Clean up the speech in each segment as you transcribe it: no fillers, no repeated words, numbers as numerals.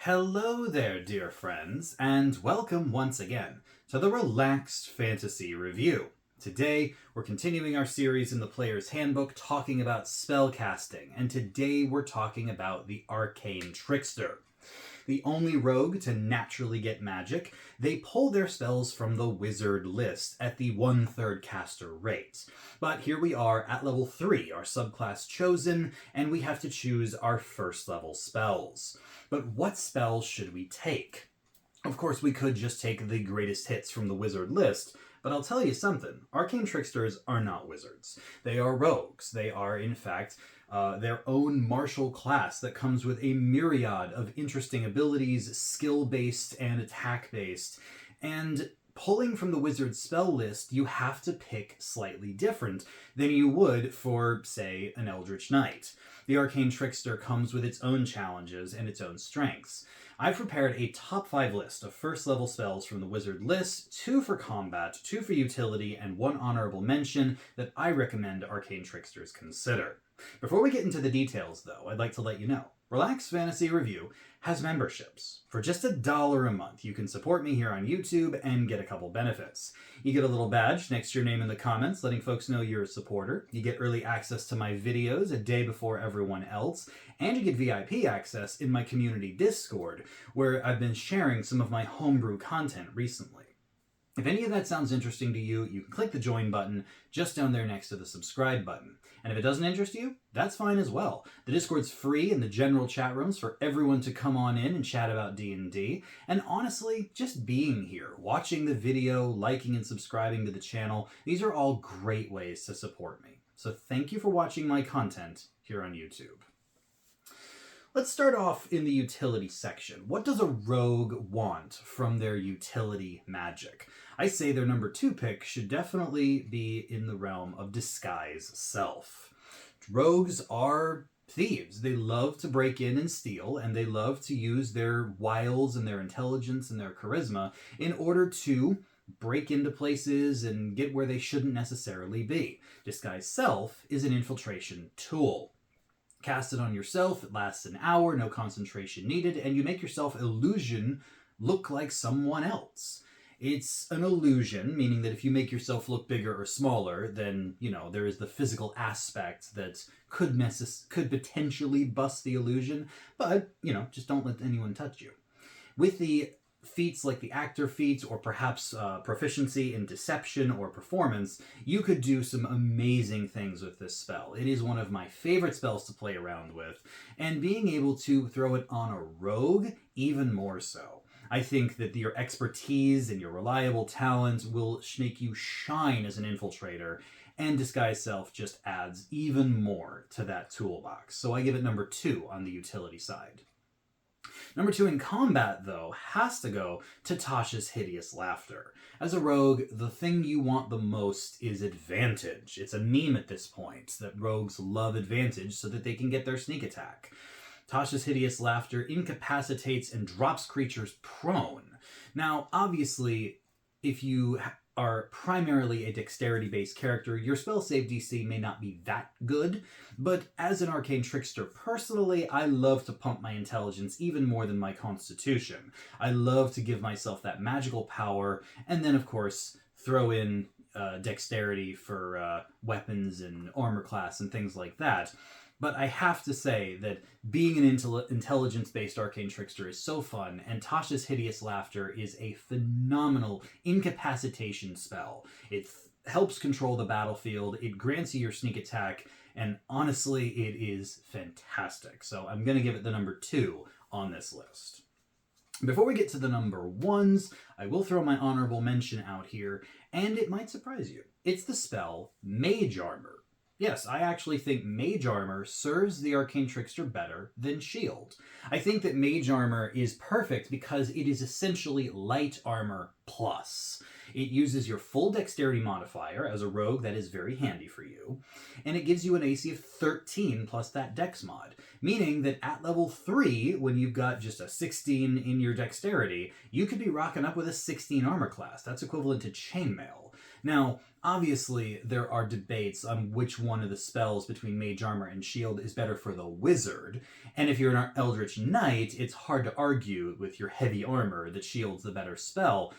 Hello there, dear friends, and welcome once again to the Relaxed Fantasy Review. Today, we're continuing our series in the Player's Handbook talking about spellcasting, and today we're talking about the Arcane Trickster. The only rogue to naturally get magic, they pull their spells from the wizard list at the 1/3 caster rate. But here we are at level 3, our subclass chosen, and we have to choose our first level spells. But what spells should we take? Of course, we could just take the greatest hits from the wizard list, but I'll tell you something. Arcane Tricksters are not wizards. They are rogues. They are, in fact, their own martial class that comes with a myriad of interesting abilities, skill-based and attack-based. And pulling from the wizard spell list, you have to pick slightly different than you would for, say, an Eldritch Knight. The Arcane Trickster comes with its own challenges and its own strengths. I've prepared a top 5 list of first level spells from the wizard list, 2 for combat, 2 for utility, and 1 honorable mention that I recommend Arcane Tricksters consider. Before we get into the details, though, I'd like to let you know, Relaxed Fantasy Review has memberships. For just $1 a month, you can support me here on YouTube and get a couple benefits. You get a little badge next to your name in the comments, letting folks know you're a supporter. You get early access to my videos a day before everyone else, and you get VIP access in my community Discord, where I've been sharing some of my homebrew content recently. If any of that sounds interesting to you, you can click the join button just down there next to the subscribe button. And if it doesn't interest you, that's fine as well. The Discord's free in the general chat rooms for everyone to come on in and chat about D&D. And honestly, just being here, watching the video, liking and subscribing to the channel, these are all great ways to support me. So thank you for watching my content here on YouTube. Let's start off in the utility section. What does a rogue want from their utility magic? I say their number 2 pick should definitely be in the realm of disguise self. Rogues are thieves. They love to break in and steal, and they love to use their wiles and their intelligence and their charisma in order to break into places and get where they shouldn't necessarily be. Disguise self is an infiltration tool. Cast it on yourself, it lasts an hour, no concentration needed, and you make yourself illusion look like someone else. It's an illusion, meaning that if you make yourself look bigger or smaller, then, there is the physical aspect that could potentially bust the illusion, but, just don't let anyone touch you. With the feats like the actor feats, or perhaps proficiency in deception or performance, you could do some amazing things with this spell. It is one of my favorite spells to play around with, and being able to throw it on a rogue, even more so. I think that your expertise and your reliable talent will make you shine as an infiltrator, and Disguise Self just adds even more to that toolbox. So I give it number 2 on the utility side. Number 2 in combat, though, has to go to Tasha's Hideous Laughter. As a rogue, the thing you want the most is advantage. It's a meme at this point that rogues love advantage so that they can get their sneak attack. Tasha's Hideous Laughter incapacitates and drops creatures prone. Now, obviously, if you are primarily a dexterity-based character, your spell save DC may not be that good, but as an Arcane Trickster, personally, I love to pump my intelligence even more than my constitution. I love to give myself that magical power, and then, of course, throw in dexterity for weapons and armor class and things like that. But I have to say that being an intelligence-based Arcane Trickster is so fun, and Tasha's Hideous Laughter is a phenomenal incapacitation spell. It helps control the battlefield, it grants you your sneak attack, and honestly, it is fantastic. So I'm going to give it the number 2 on this list. Before we get to the number 1s, I will throw my honorable mention out here, and it might surprise you. It's the spell Mage Armor. Yes, I actually think Mage Armor serves the Arcane Trickster better than Shield. I think that Mage Armor is perfect because it is essentially light armor plus. It uses your full dexterity modifier. As a rogue, that is very handy for you. And it gives you an AC of 13 plus that dex mod, meaning that at level 3, when you've got just a 16 in your dexterity, you could be rocking up with a 16 armor class. That's equivalent to chainmail. Now, obviously, there are debates on which one of the spells between Mage Armor and Shield is better for the Wizard, and if you're an Eldritch Knight, it's hard to argue with your heavy armor that Shield's the better spell.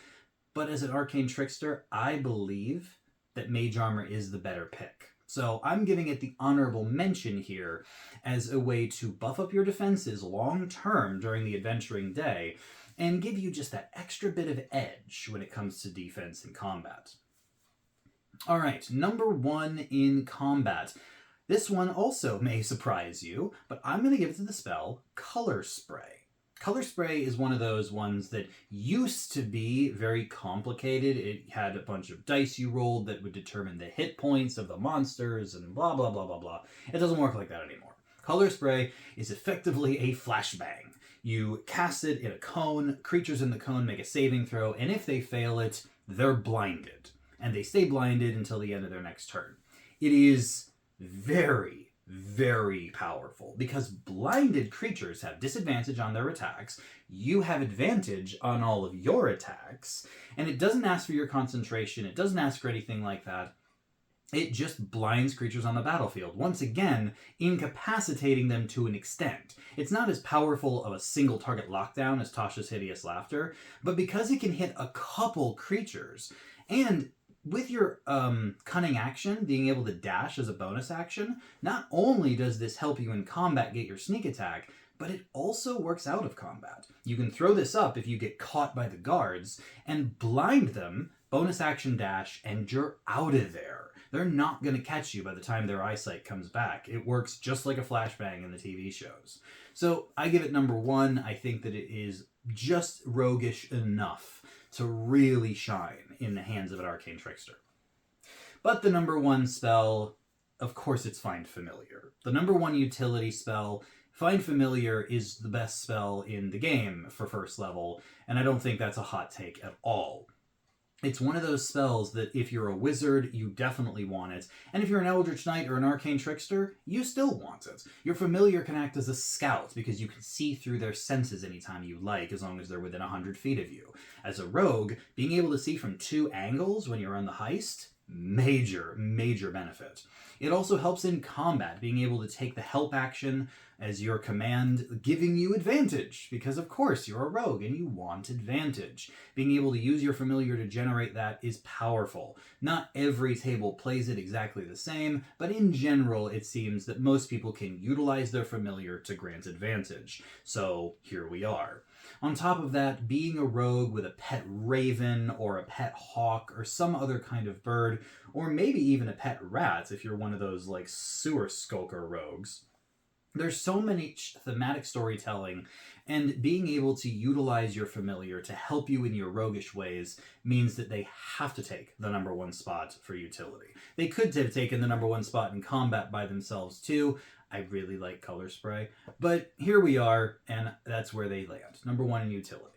But as an Arcane Trickster, I believe that Mage Armor is the better pick. So I'm giving it the honorable mention here as a way to buff up your defenses long term during the adventuring day and give you just that extra bit of edge when it comes to defense and combat. All right, number 1 in combat. This one also may surprise you, but I'm going to give it to the spell Color Spray. Color Spray is one of those ones that used to be very complicated. It had a bunch of dice you rolled that would determine the hit points of the monsters and blah, blah, blah, blah, blah. It doesn't work like that anymore. Color Spray is effectively a flashbang. You cast it in a cone, creatures in the cone make a saving throw, and if they fail it, they're blinded. And they stay blinded until the end of their next turn. It is very, very powerful because blinded creatures have disadvantage on their attacks. You have advantage on all of your attacks, and it doesn't ask for your concentration. It doesn't ask for anything like that. It just blinds creatures on the battlefield, once again, incapacitating them to an extent. It's not as powerful of a single target lockdown as Tasha's Hideous Laughter, but because it can hit a couple creatures, and with your cunning action, being able to dash as a bonus action, not only does this help you in combat get your sneak attack, but it also works out of combat. You can throw this up if you get caught by the guards and blind them, bonus action dash, and you're out of there. They're not going to catch you by the time their eyesight comes back. It works just like a flashbang in the TV shows. So I give it number 1. I think that it is just roguish enough to really shine in the hands of an Arcane Trickster. But the number 1 spell, of course it's Find Familiar. The number 1 utility spell, Find Familiar, is the best spell in the game for first level, and I don't think that's a hot take at all. It's one of those spells that if you're a wizard, you definitely want it. And if you're an Eldritch Knight or an Arcane Trickster, you still want it. Your familiar can act as a scout because you can see through their senses anytime you like, as long as they're within 100 feet of you. As a rogue, being able to see from 2 angles when you're on the heist, major, major benefit. It also helps in combat, being able to take the help action as your command, giving you advantage, because of course you're a rogue and you want advantage. Being able to use your familiar to generate that is powerful. Not every table plays it exactly the same, but in general it seems that most people can utilize their familiar to grant advantage. So here we are. On top of that, being a rogue with a pet raven or a pet hawk or some other kind of bird, or maybe even a pet rat if you're one of those like sewer skulker rogues. There's so many thematic storytelling, and being able to utilize your familiar to help you in your roguish ways means that they have to take the number 1 spot for utility. They could have taken the number 1 spot in combat by themselves too. I really like Color Spray, but here we are, and that's where they land. Number 1 in utility.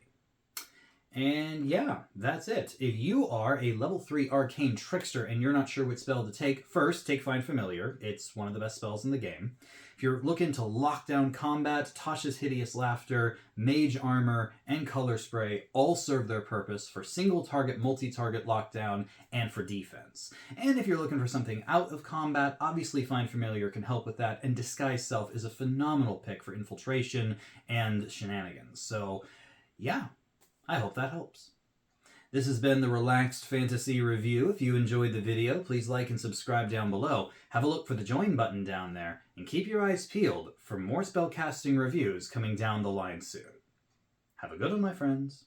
And yeah, that's it. If you are a level 3 Arcane Trickster and you're not sure what spell to take, first, take Find Familiar. It's one of the best spells in the game. If you're looking to lock down combat, Tasha's Hideous Laughter, Mage Armor, and Color Spray all serve their purpose for single target, multi-target lockdown, and for defense. And if you're looking for something out of combat, obviously Find Familiar can help with that, and Disguise Self is a phenomenal pick for infiltration and shenanigans. So, yeah. I hope that helps. This has been the Relaxed Fantasy Review. If you enjoyed the video, please like and subscribe down below. Have a look for the join button down there, and keep your eyes peeled for more spellcasting reviews coming down the line soon. Have a good one, my friends.